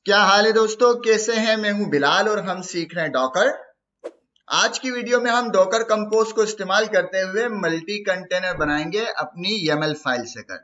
क्या हाल है दोस्तों, कैसे हैं? मैं हूं बिलाल और हम सीख रहे हैं डॉकर। आज की वीडियो में हम डॉकर कंपोज को इस्तेमाल करते हुए मल्टी कंटेनर बनाएंगे अपनी YAML फाइल से कर।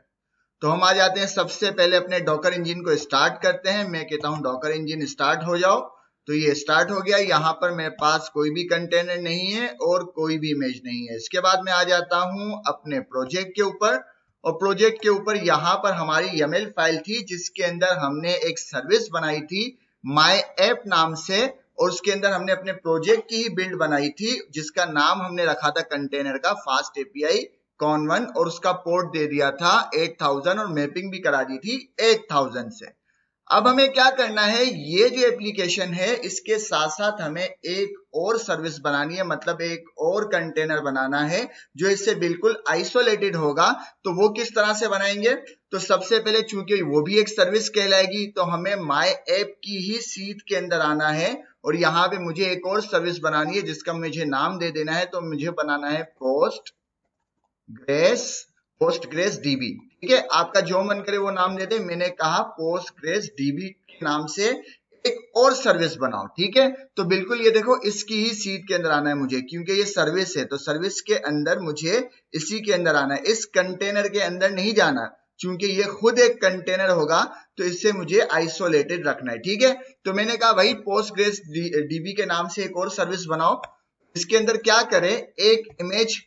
तो हम आ जाते हैं, सबसे पहले अपने डॉकर इंजन को स्टार्ट करते हैं। मैं कहता हूं डॉकर इंजन स्टार्ट हो जाओ, तो ये स्टार्ट हो गया। यहाँ पर मेरे पास कोई भी कंटेनर नहीं है और कोई भी इमेज नहीं है। इसके बाद मैं आ जाता हूं अपने प्रोजेक्ट के ऊपर, और प्रोजेक्ट के ऊपर यहाँ पर हमारी YAML फाइल थी जिसके अंदर हमने एक सर्विस बनाई थी माई ऐप नाम से, और उसके अंदर हमने अपने प्रोजेक्ट की ही बिल्ड बनाई थी जिसका नाम हमने रखा था कंटेनर का फास्ट एपीआई कॉन1, और उसका पोर्ट दे दिया था 8000 और मैपिंग भी करा दी थी 8000 से। अब हमें क्या करना है, ये जो एप्लीकेशन है इसके साथ साथ हमें एक और सर्विस बनानी है, मतलब एक और कंटेनर बनाना है जो इससे बिल्कुल आइसोलेटेड होगा। तो वो किस तरह से बनाएंगे? तो सबसे पहले चूंकि वो भी एक सर्विस कहलाएगी तो हमें माई ऐप की ही सीट के अंदर आना है, और यहाँ पे मुझे एक और सर्विस बनानी है जिसका मुझे नाम दे देना है। तो मुझे बनाना है पोस्टग्रेस डीबी। ठीक है, आपका जो मन करे वो नाम दे दे। मैंने कहा पोस्टग्रेस डीबी के नाम से एक और सर्विस बनाओ। ठीक है, तो बिल्कुल ये देखो इसकी ही सीट के अंदर आना है मुझे, क्योंकि ये सर्विस है तो सर्विस के अंदर मुझे इसी के अंदर आना है, इस कंटेनर के अंदर नहीं जाना, क्योंकि ये खुद एक कंटेनर होगा तो इससे मुझे आइसोलेटेड रखना है। ठीक है, तो मैंने कहा भाई पोस्टग्रेस डीबी के नाम से एक और सर्विस बनाओ। इसके अंदर क्या करें, एक इमेज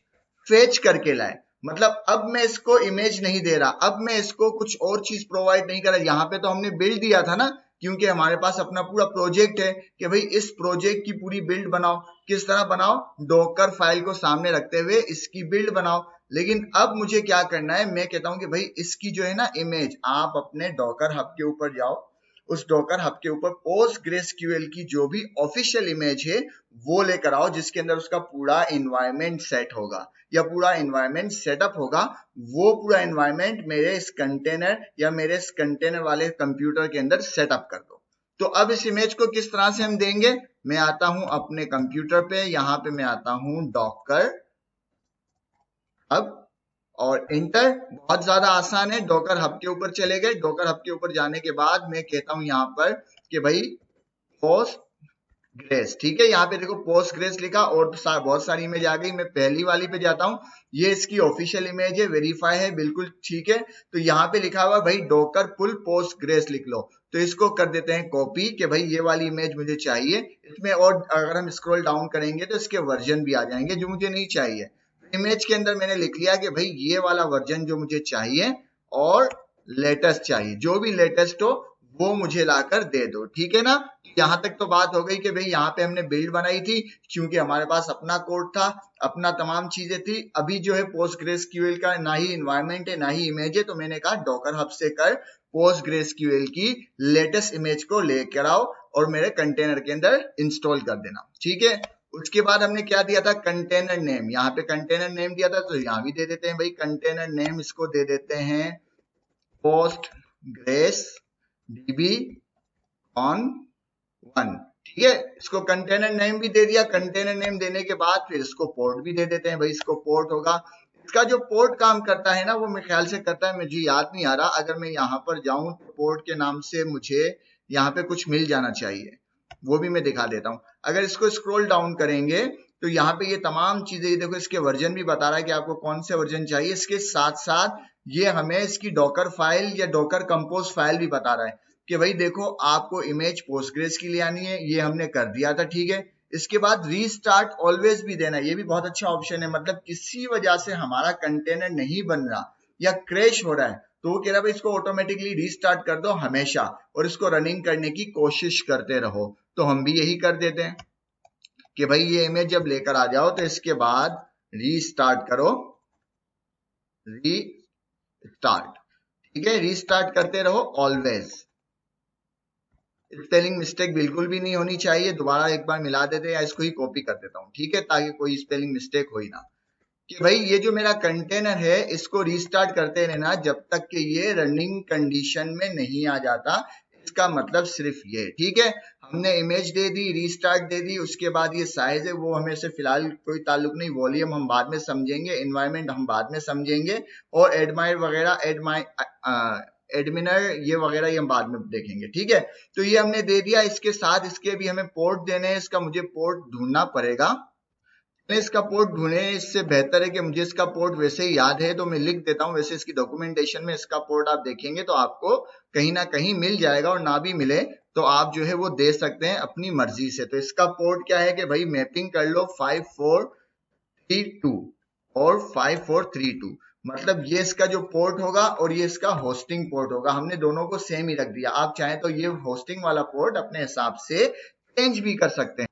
फेच करके लाए। मतलब अब मैं इसको इमेज नहीं दे रहा, अब मैं इसको कुछ और चीज प्रोवाइड नहीं कर रहा। यहाँ पे तो हमने बिल्ड दिया था ना, क्योंकि हमारे पास अपना पूरा प्रोजेक्ट है कि भाई इस प्रोजेक्ट की पूरी बिल्ड बनाओ। किस तरह बनाओ? डॉकर फाइल को सामने रखते हुए इसकी बिल्ड बनाओ। लेकिन अब मुझे क्या करना है, मैं कहता हूं कि भाई इसकी जो है ना इमेज, आप अपने डॉकर हब के ऊपर जाओ, उस डॉकर हब के ऊपर पोस्टग्रेसक्यूएल की जो भी ऑफिशियल इमेज है वो लेकर आओ, जिसके अंदर उसका पूरा एनवायरनमेंट सेट होगा या पूरा एनवायरनमेंट सेटअप होगा। वो पूरा एनवायरनमेंट मेरे इस कंटेनर या मेरे इस कंटेनर वाले कंप्यूटर के अंदर सेटअप कर दो। तो अब इस इमेज को किस तरह से हम देंगे, मैं आता हूं अपने कंप्यूटर पे, यहां पे मैं आता हूं डॉकर हब और इंटर। बहुत ज्यादा आसान है, डॉकर हब के ऊपर चले गए। डॉकर हब के ऊपर जाने के बाद मैं कहता हूं यहां पर कि भाई पोस्ट ग्रेस। ठीक है, यहाँ पे देखो पोस्ट ग्रेस लिखा और बहुत सारी इमेज आ गई। मैं पहली वाली पे जाता हूँ, ये इसकी ऑफिशियल इमेज है, वेरीफाई है, बिल्कुल ठीक है। तो यहाँ पे लिखा हुआ भाई डॉकर पुल पोस्ट ग्रेस लिख लो, तो इसको कर देते हैं कॉपी कि भाई ये वाली इमेज मुझे चाहिए इसमें। और अगर हम स्क्रॉल डाउन करेंगे तो इसके वर्जन भी आ जाएंगे जो मुझे नहीं चाहिए। इमेज के अंदर मैंने लिख लिया कि भाई ये वाला वर्जन जो मुझे चाहिए और लेटेस्ट चाहिए, जो भी लेटेस्ट हो वो मुझे लाकर दे दो। ठीक है ना, यहां तक तो बात हो गई कि भाई यहाँ पे हमने बिल्ड बनाई थी क्योंकि हमारे पास अपना कोड था, अपना तमाम चीजें थी। अभी जो है पोस्टग्रेसक्यूएल का ना ही इन्वायरमेंट है ना ही इमेज है, तो मैंने कहा डॉकर हब से कर पोस्टग्रेसक्यूएल की लेटेस्ट इमेज को लेकर आओ और मेरे कंटेनर के अंदर इंस्टॉल कर देना। ठीक है, उसके बाद हमने क्या दिया था, कंटेनर नेम। यहाँ पे कंटेनर नेम दिया था तो यहाँ भी दे देते हैं भाई कंटेनर नेम, इसको दे देते हैं पोस्ट ग्रेस डीबी ऑन 1। ठीक है, इसको कंटेनर नेम भी दे दिया। कंटेनर नेम देने के बाद फिर इसको पोर्ट भी दे देते हैं भाई, इसको पोर्ट होगा। इसका जो पोर्ट काम करता है ना वो मेरे ख्याल से करता है, मुझे याद नहीं आ रहा। अगर मैं यहाँ पर जाऊं तो पोर्ट के नाम से मुझे यहाँ पे कुछ मिल जाना चाहिए, वो भी मैं दिखा देता हूँ। अगर इसको स्क्रॉल डाउन करेंगे तो यहाँ पे ये तमाम चीजें, ये देखो इसके वर्जन भी बता रहा है कि आपको कौन से वर्जन चाहिए। इसके साथ साथ ये हमें इसकी डॉकर फाइल या डॉकर कंपोज फाइल भी बता रहा है कि भाई देखो आपको इमेज पोस्टग्रेस की लिए आनी है, ये हमने कर दिया था। ठीक है, इसके बाद रीस्टार्ट ऑलवेज भी देना है, ये भी बहुत अच्छा ऑप्शन है। मतलब किसी वजह से हमारा कंटेनर नहीं बन रहा या क्रैश हो रहा है तो वो कह रहा है भाई इसको ऑटोमेटिकली रीस्टार्ट कर दो हमेशा, और इसको रनिंग करने की कोशिश करते रहो। तो हम भी यही कर देते हैं कि भाई ये इमेज जब लेकर आ जाओ तो इसके बाद रीस्टार्ट करो, रीस्टार्ट। ठीक है, रीस्टार्ट करते रहो ऑलवेज। स्पेलिंग मिस्टेक बिल्कुल भी नहीं होनी चाहिए। दोबारा एक बार मिला देते हैं या इसको ही कॉपी कर देता हूँ, ठीक है, ताकि कोई स्पेलिंग मिस्टेक हो ही ना। कि भाई ये जो मेरा कंटेनर है इसको रीस्टार्ट करते रहना जब तक कि ये रनिंग कंडीशन में नहीं आ जाता। इसका मतलब सिर्फ ये। ठीक है, हमने इमेज दे दी, रीस्टार्ट दे दी, उसके बाद ये साइज है वो हमें से फिलहाल कोई ताल्लुक नहीं, वॉल्यूम हम बाद में समझेंगे, एनवायरनमेंट हम बाद में समझेंगे, और एडमायर वगैरह एडमिनर ये वगैरह ये हम बाद में देखेंगे, ठीक है। तो ये हमने दे दिया, इसके साथ इसके भी हमें पोर्ट देने हैं, इसका मुझे पोर्ट ढूंढना पड़ेगा। इसका पोर्ट ढूंढे इससे बेहतर है कि मुझे इसका पोर्ट वैसे ही याद है तो मैं लिख देता हूं। वैसे इसकी डॉक्यूमेंटेशन में इसका पोर्ट आप देखेंगे तो आपको कहीं ना कहीं मिल जाएगा, और ना भी मिले तो आप जो है वो दे सकते हैं अपनी मर्जी से। तो इसका पोर्ट क्या है कि भाई मैपिंग कर लो 5432 और 5432, मतलब ये इसका जो पोर्ट होगा और ये इसका होस्टिंग पोर्ट होगा। हमने दोनों को सेम ही रख दिया। आप चाहें तो ये होस्टिंग वाला पोर्ट अपने हिसाब से चेंज भी कर सकते हैं।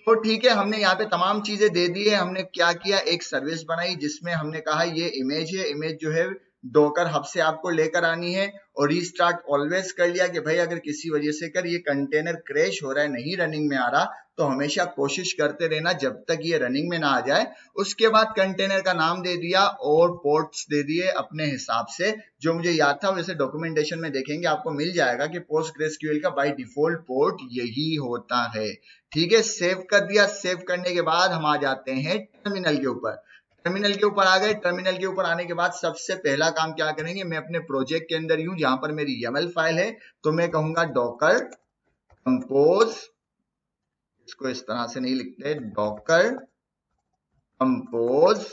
तो ठीक है, हमने यहाँ पे तमाम चीजें दे दी है। हमने क्या किया, एक सर्विस बनाई जिसमें हमने कहा ये इमेज है, इमेज जो है डॉकर हब से आपको लेकर आनी है, और रीस्टार्ट ऑलवेज कर लिया कि भाई अगर किसी वजह से कर ये कंटेनर क्रैश हो रहा है, नहीं रनिंग में आ रहा, तो हमेशा कोशिश करते रहना जब तक ये रनिंग में ना आ जाए। उसके बाद कंटेनर का नाम दे दिया और पोर्ट्स दे दिए अपने हिसाब से, जो मुझे याद था। वैसे डॉक्यूमेंटेशन में देखेंगे आपको मिल जाएगा कि पोस्टग्रेसक्यूएल का बाय डिफॉल्ट पोर्ट यही होता है, ठीक है। सेव कर दिया। सेव करने के बाद हम आ जाते हैं टर्मिनल के ऊपर। टर्मिनल के ऊपर आ गए। टर्मिनल के ऊपर आने के बाद सबसे पहला काम क्या करेंगे, मैं अपने प्रोजेक्ट के अंदर हूं जहां पर मेरी YAML फाइल है, तो मैं कहूंगा डॉकर कंपोज, इसको इस तरह से नहीं लिखते, डॉकर कंपोज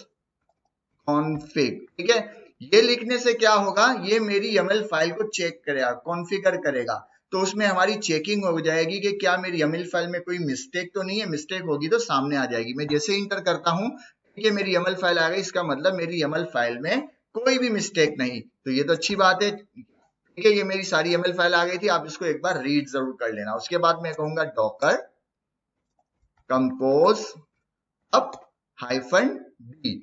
कॉन्फ़िग, ठीक है। ये लिखने से क्या होगा, ये मेरी YAML फाइल को चेक करेगा, कॉन्फ़िगर करेगा, तो उसमें हमारी चेकिंग हो जाएगी कि क्या मेरी YAML फाइल में कोई मिस्टेक तो नहीं है। मिस्टेक होगी तो सामने आ जाएगी। मैं जैसे ही इंटर करता हूं, ठीक है, मेरी YAML फाइल आ गई, इसका मतलब मेरी YAML फाइल में कोई भी मिस्टेक नहीं। तो ये तो अच्छी बात है, ठीक है। ये मेरी सारी YAML फाइल आ गई थी। आप इसको एक बार रीड जरूर कर लेना। उसके बाद मैं कहूंगा Docker compose up -d,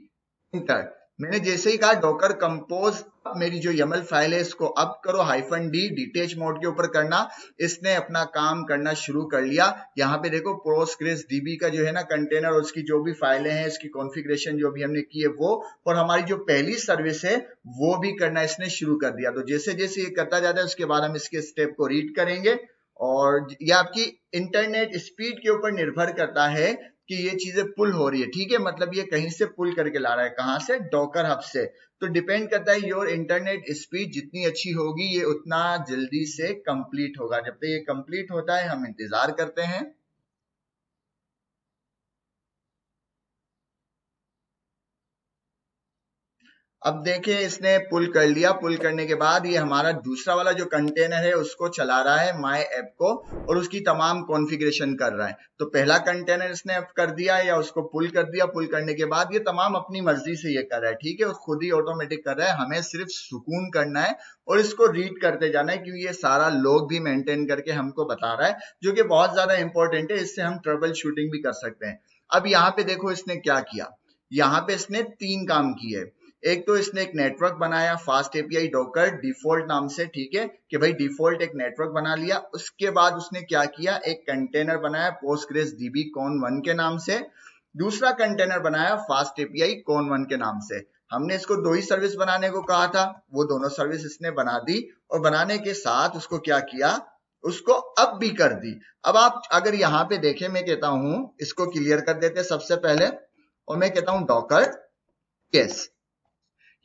inter. मैंने जैसे ही कहा डॉकर कंपोज, मेरी जो YAML फाइल है इसको अप करो -d डिटेच मोड के ऊपर करना। इसने अपना काम करना शुरू कर लिया। यहाँ पे देखो postgresdb का जो है ना कंटेनर और उसकी जो भी फाइलें हैं, इसकी कॉन्फ़िगरेशन जो भी हमने की है वो, और हमारी जो पहली सर्विस है वो भी करना इसने शुरू कर दिया। तो जैसे जैसे ये करता जाता है उसके बाद हम इसके स्टेप को रीड करेंगे, और ये आपकी इंटरनेट स्पीड के ऊपर निर्भर करता है कि ये चीजें पुल हो रही है, ठीक है। मतलब ये कहीं से पुल करके ला रहा है, कहां से, डॉकर हब से। तो डिपेंड करता है योर इंटरनेट स्पीड जितनी अच्छी होगी ये उतना जल्दी से कंप्लीट होगा। जब तक ये कंप्लीट होता है हम इंतजार करते हैं। अब देखिए इसने पुल कर लिया। पुल करने के बाद ये हमारा दूसरा वाला जो कंटेनर है उसको चला रहा है, माय ऐप को, और उसकी तमाम कॉन्फ़िगरेशन कर रहा है। तो पहला कंटेनर इसने कर दिया या उसको पुल कर दिया। पुल करने के बाद ये तमाम अपनी मर्जी से ये कर रहा है, ठीक है, खुद ही ऑटोमेटिक कर रहा है। हमें सिर्फ सुकून करना है और इसको रीड करते जाना है, क्योंकि ये सारा लॉग भी मेंटेन करके हमको बता रहा है, जो कि बहुत ज्यादा इंपॉर्टेंट है। इससे हम ट्रबल शूटिंग भी कर सकते हैं। अब यहाँ पे देखो इसने क्या किया। यहाँ पे इसने 3 काम किए। एक तो इसने एक नेटवर्क बनाया फास्ट एपीआई डॉकर डिफॉल्ट नाम से, ठीक है, कि भाई डिफॉल्ट एक नेटवर्क बना लिया। उसके बाद उसने क्या किया, एक कंटेनर बनाया postgresdb con1 के नाम से। दूसरा कंटेनर बनाया फास्ट एपीआई con1 के नाम से। हमने इसको 2 ही सर्विस बनाने को कहा था, वो दोनों सर्विस इसने बना दी, और बनाने के साथ उसको क्या किया, उसको अप भी कर दी। अब आप अगर यहाँ पे देखें, मैं कहता हूं इसको क्लियर कर देते सबसे पहले, और मैं कहता हूं डॉकर यस।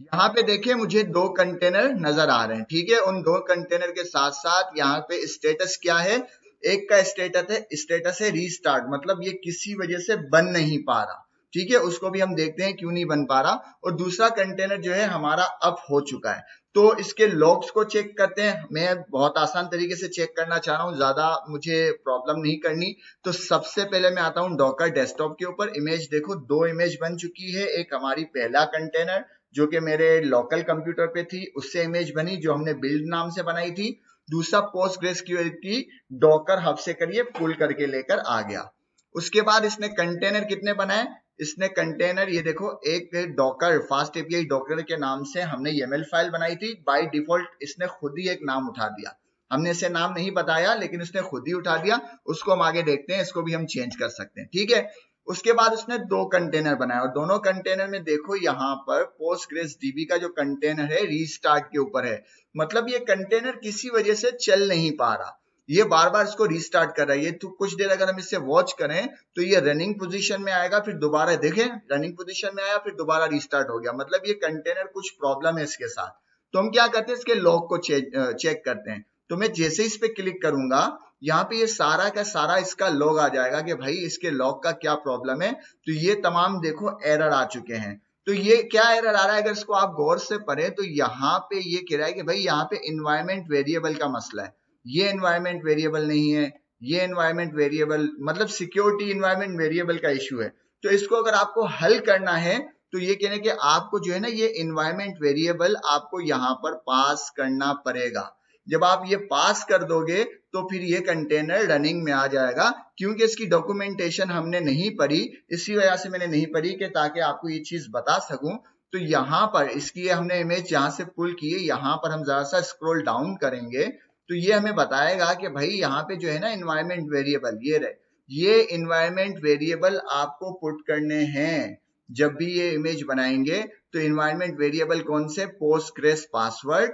यहाँ पे देखिए मुझे 2 कंटेनर नजर आ रहे हैं, ठीक है। उन 2 कंटेनर के साथ साथ यहाँ पे स्टेटस क्या है, एक का स्टेटस है रीस्टार्ट, मतलब ये किसी वजह से बन नहीं पा रहा, ठीक है। उसको भी हम देखते हैं क्यों नहीं बन पा रहा। और दूसरा कंटेनर जो है हमारा अप हो चुका है। तो इसके लॉग्स को चेक करते हैं। मैं बहुत आसान तरीके से चेक करना चाह रहा हूँ, ज्यादा मुझे प्रॉब्लम नहीं करनी। तो सबसे पहले मैं आता हूँ डॉकर डेस्कटॉप के ऊपर। इमेज देखो 2 इमेज बन चुकी है। एक हमारी पहला कंटेनर जो कि मेरे लोकल कंप्यूटर पे थी, उससे इमेज बनी जो हमने बिल्ड नाम से बनाई थी। दूसरा postgresql की डॉकर हब से करिए पुल करके लेकर आ गया। उसके बाद इसने कंटेनर कितने बनाए, इसने कंटेनर ये देखो, एक डॉकर फास्ट एपीआई डॉकर के नाम से हमने YAML फाइल बनाई थी। बाय डिफॉल्ट इसने खुद ही एक नाम उठा दिया, हमने इसे नाम नहीं बताया लेकिन इसने खुद ही उठा दिया। उसको हम आगे देखते हैं, इसको भी हम चेंज कर सकते हैं, ठीक है। उसके बाद उसने 2 कंटेनर बनाए, और दोनों कंटेनर में देखो यहाँ पर postgresdb का जो कंटेनर है रीस्टार्ट के ऊपर है। मतलब ये कंटेनर किसी वजह से चल नहीं पा रहा, ये बार बार इसको रीस्टार्ट कर रहा है। ये तो कुछ देर अगर हम इससे वॉच करें तो ये रनिंग पोजीशन में आएगा, फिर दोबारा देखें रनिंग पोजीशन में आया, फिर दोबारा रीस्टार्ट हो गया। मतलब ये कंटेनर कुछ प्रॉब्लम है इसके साथ। तो हम क्या करते हैं, इसके लॉग को चेक करते हैं। तो मैं जैसे इस पे क्लिक करूंगा, यहाँ पे ये सारा का सारा इसका लॉग आ जाएगा कि भाई इसके लॉग का क्या प्रॉब्लम है। तो ये तमाम देखो एरर आ चुके हैं। तो ये क्या एरर आ रहा है, अगर इसको आप गौर से पढ़ें तो यहाँ पे ये कह रहा है कि भाई यहाँ पे इन्वायरमेंट वेरिएबल का मसला है, ये इन्वायरमेंट वेरिएबल नहीं है, ये इन्वायरमेंट वेरिएबल मतलब सिक्योरिटी इन्वायरमेंट वेरिएबल का इश्यू है। तो इसको अगर आपको हल करना है तो ये कहने कि आपको जो है ना ये इन्वायरमेंट वेरिएबल आपको यहाँ पर पास करना पड़ेगा। जब आप ये पास कर दोगे तो फिर ये कंटेनर रनिंग में आ जाएगा। क्योंकि इसकी डॉक्यूमेंटेशन हमने नहीं पढ़ी, इसी वजह से मैंने नहीं पढ़ी कि ताकि आपको ये चीज बता सकूं। तो यहाँ पर इसकी हमने इमेज यहाँ से पुल की है, यहाँ पर हम जरा सा स्क्रॉल डाउन करेंगे तो ये हमें बताएगा कि भाई यहाँ पे जो है ना इन्वायरमेंट वेरिएबल ये रहे, ये इन्वायरमेंट वेरिएबल आपको पुट करने हैं जब भी ये इमेज बनाएंगे। तो इन्वायरमेंट वेरिएबल कौन से, Postgres password,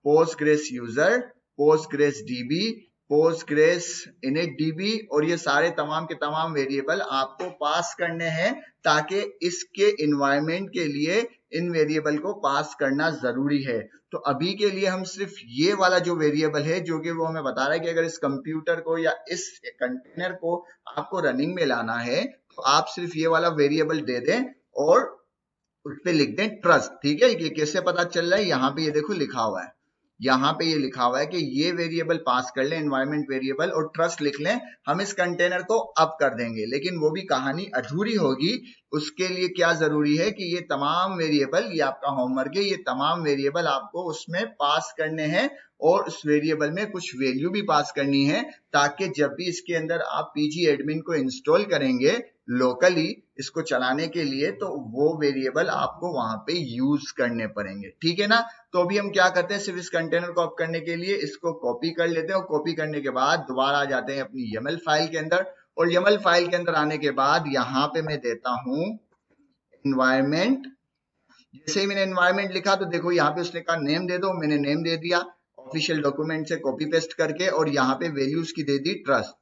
Postgres user, Postgres dB, Postgres init dB, और ये सारे तमाम के तमाम वेरिएबल आपको पास करने हैं ताकि इसके इन्वायरमेंट के लिए इन वेरिएबल को पास करना जरूरी है। तो अभी के लिए हम सिर्फ ये वाला जो वेरिएबल है जो कि वो हमें बता रहा है कि अगर इस कंप्यूटर को या इस कंटेनर को आपको रनिंग में लाना है तो आप सिर्फ ये वाला वेरिएबल दे दें और उस पे लिख दें ट्रस्ट। ठीक है, ये कैसे पता चल रहा है, यहाँ पे ये देखो लिखा हुआ है, यहाँ पे ये लिखा हुआ है कि ये वेरिएबल पास कर लें एनवायरमेंट वेरिएबल और ट्रस्ट लिख लें, हम इस कंटेनर को अप कर देंगे। लेकिन वो भी कहानी अधूरी होगी। उसके लिए क्या जरूरी है कि ये तमाम वेरिएबल, ये आपका होमवर्क है, ये तमाम वेरिएबल आपको उसमें पास करने हैं और उस वेरिएबल में कुछ वैल्यू भी पास करनी है ताकि जब भी इसके अंदर आप पीजी एडमिन को इंस्टॉल करेंगे लोकली इसको चलाने के लिए तो वो वेरिएबल आपको वहां पे यूज करने पड़ेंगे। ठीक है ना। तो अभी हम क्या करते हैं, सिर्फ इस कंटेनर को अप करने के लिए इसको कॉपी कर लेते हैं और कॉपी करने के बाद दोबारा आ जाते हैं अपनी YAML फाइल के अंदर। और YAML फाइल के अंदर आने के बाद यहाँ पे मैं देता हूं इन्वायरमेंट। जैसे ही मैंने इन्वायरमेंट लिखा तो देखो यहाँ पे उसने कहा नेम दे दो, मैंने नेम दे दिया ऑफिशियल डॉक्यूमेंट से कॉपी पेस्ट करके, और यहाँ पे वैल्यूज की दे दी ट्रस्ट।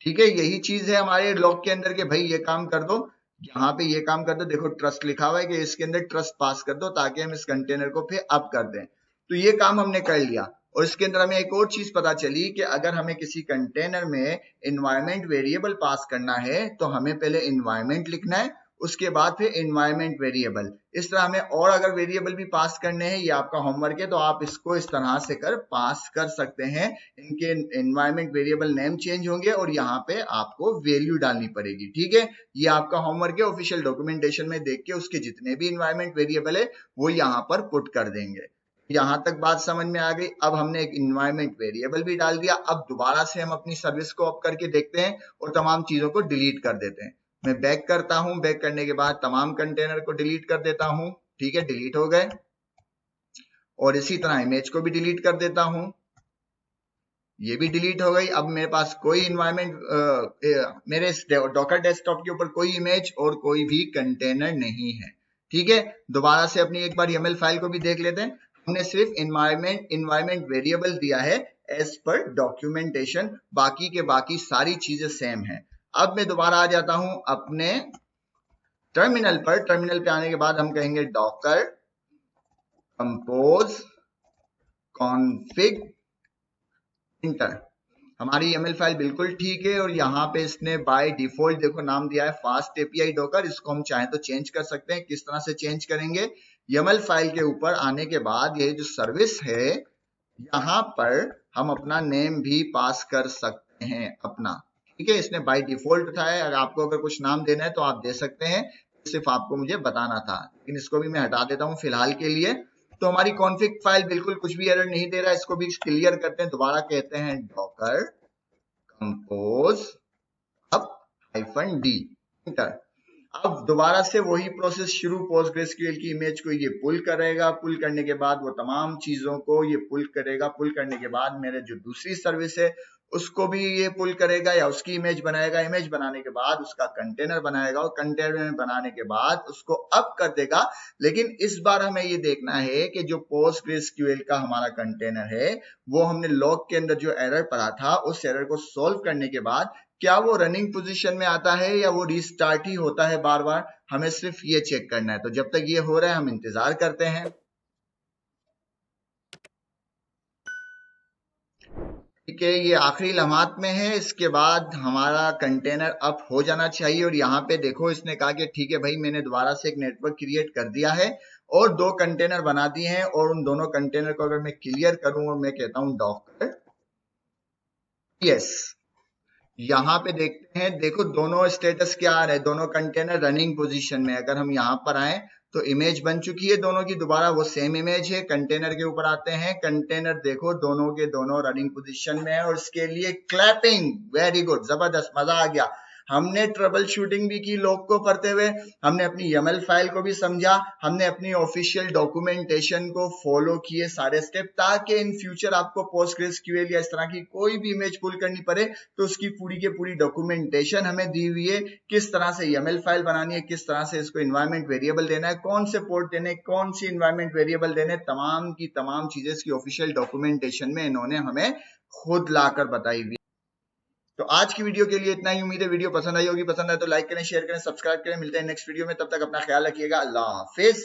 ठीक है, यही चीज है हमारे लॉग के अंदर के भाई ये काम कर दो, यहाँ पे ये काम कर दो। देखो ट्रस्ट लिखा हुआ है कि इसके अंदर ट्रस्ट पास कर दो ताकि हम इस कंटेनर को फिर अप कर दें। तो ये काम हमने कर लिया। और इसके अंदर हमें एक और चीज पता चली कि अगर हमें किसी कंटेनर में इन्वायरमेंट वेरिएबल पास करना है तो हमें पहले इन्वायरमेंट लिखना है, उसके बाद फिर इन्वायरमेंट वेरिएबल। इस तरह हमें और अगर वेरिएबल भी पास करने हैं, ये आपका होमवर्क है, तो आप इसको इस तरह से कर पास कर सकते हैं। इनके इन्वायरमेंट वेरिएबल नेम चेंज होंगे और यहाँ पे आपको वैल्यू डालनी पड़ेगी। ठीक है, ये आपका होमवर्क है, ऑफिशियल डॉक्यूमेंटेशन में देख के उसके जितने भी इन्वायरमेंट वेरिएबल है वो यहाँ पर पुट कर देंगे। यहाँ तक बात समझ में आ गई। अब हमने एक इन्वायरमेंट वेरिएबल भी डाल दिया। अब दोबारा से हम अपनी सर्विस को अप करके देखते हैं और तमाम चीजों को डिलीट कर देते हैं। मैं बैक करता हूं, बैक करने के बाद तमाम कंटेनर को डिलीट कर देता हूं। ठीक है, डिलीट हो गए। और इसी तरह इमेज को भी डिलीट कर देता हूं, ये भी डिलीट हो गई। अब मेरे पास कोई इन्वायरमेंट मेरे डॉकर डेस्कटॉप के ऊपर कोई इमेज और कोई भी कंटेनर नहीं है। ठीक है, दोबारा से अपनी एक बार YAML फाइल को भी देख लेते हैं। हमने सिर्फ इन्वायरमेंट वेरिएबल दिया है एज पर डॉक्यूमेंटेशन, बाकी के बाकी सारी चीजें सेम है। अब मैं दोबारा आ जाता हूं अपने टर्मिनल पर। टर्मिनल पे आने के बाद हम कहेंगे डॉकर कंपोज कॉन्फिग इंटर। हमारी YAML फाइल बिल्कुल ठीक है और यहाँ पे इसने बाय डिफॉल्ट देखो नाम दिया है फास्ट API डॉकर। इसको हम चाहें तो चेंज कर सकते हैं। किस तरह से चेंज करेंगे, YAML फाइल के ऊपर आने के बाद ये जो सर्विस है यहाँ पर हम अपना नेम भी पास कर सकते हैं अपना। ठीक है, इसने बाय डिफॉल्ट उठाया है। अगर आपको अगर कुछ नाम देना है तो आप दे सकते हैं, सिर्फ आपको मुझे बताना था। लेकिन इसको भी मैं हटा देता हूँ फिलहाल के लिए। तो हमारी कॉन्फिग फाइल बिल्कुल कुछ भी एरर नहीं दे रहा है। इसको भी क्लियर करते हैं। दोबारा कहते हैं डॉकर कंपोज अब -d इंटर। अब दोबारा से वही प्रोसेस शुरू, पोस्टग्रेसक्यूएल की इमेज को ये पुल करेगा, पुल करने के बाद वो तमाम चीजों को ये पुल करेगा। पुल करने के बाद मेरे जो दूसरी सर्विस है उसको भी ये पुल करेगा या उसकी इमेज बनाएगा। इमेज बनाने के बाद उसका कंटेनर बनाएगा और कंटेनर बनाने के बाद उसको अप कर देगा। लेकिन इस बार हमें ये देखना है कि जो पोस्टग्रेसक्यूएल का हमारा कंटेनर है वो हमने लॉग के अंदर जो एरर पढ़ा था उस एरर को सोल्व करने के बाद क्या वो रनिंग पोजीशन में आता है या वो रीस्टार्ट ही होता है बार बार, हमें सिर्फ ये चेक करना है। तो जब तक ये हो रहा है हम इंतजार करते हैं। ठीक है, ये आखिरी लम्हात में है, इसके बाद हमारा कंटेनर अप हो जाना चाहिए। और यहाँ पे देखो इसने कहा कि ठीक है भाई मैंने दोबारा से एक नेटवर्क क्रिएट कर दिया है और 2 कंटेनर बना दिए हैं, और उन दोनों कंटेनर को अगर मैं क्लियर करूं और मैं कहता हूं डॉकर यस, यहाँ पे देखते हैं, देखो दोनों स्टेटस क्या आ रहा है, दोनों कंटेनर रनिंग पोजीशन में। अगर हम यहाँ पर आए तो इमेज बन चुकी है दोनों की, दोबारा वो सेम इमेज है। कंटेनर के ऊपर आते हैं, कंटेनर देखो दोनों के दोनों रनिंग पोजीशन में है, और इसके लिए क्लैपिंग, वेरी गुड, जबरदस्त, मजा आ गया। हमने ट्रबल शूटिंग भी की लॉग को पढ़ते हुए, हमने अपनी YAML फाइल को भी समझा, हमने अपनी ऑफिशियल डॉक्यूमेंटेशन को फॉलो किए सारे स्टेप, ताकि इन फ्यूचर आपको PostgreSQL या इस तरह की कोई भी इमेज पुल करनी पड़े तो उसकी पूरी की पूरी डॉक्यूमेंटेशन हमें दी हुई है, किस तरह से YAML फाइल बनानी है, किस तरह से इसको इन्वायरमेंट वेरिएबल देना है, कौन से पोर्ट देने, कौन सी इन्वायरमेंट वेरिएबल देने, तमाम की तमाम चीजें इसकी ऑफिशियल डॉक्यूमेंटेशन में इन्होंने हमें खुद लाकर बताई हुई। तो आज की वीडियो के लिए इतना ही। उम्मीद है वीडियो पसंद आई होगी, पसंद आए तो लाइक करें, शेयर करें, सब्सक्राइब करें। मिलते हैं नेक्स्ट वीडियो में, तब तक अपना ख्याल रखिएगा। अल्लाह हाफिज।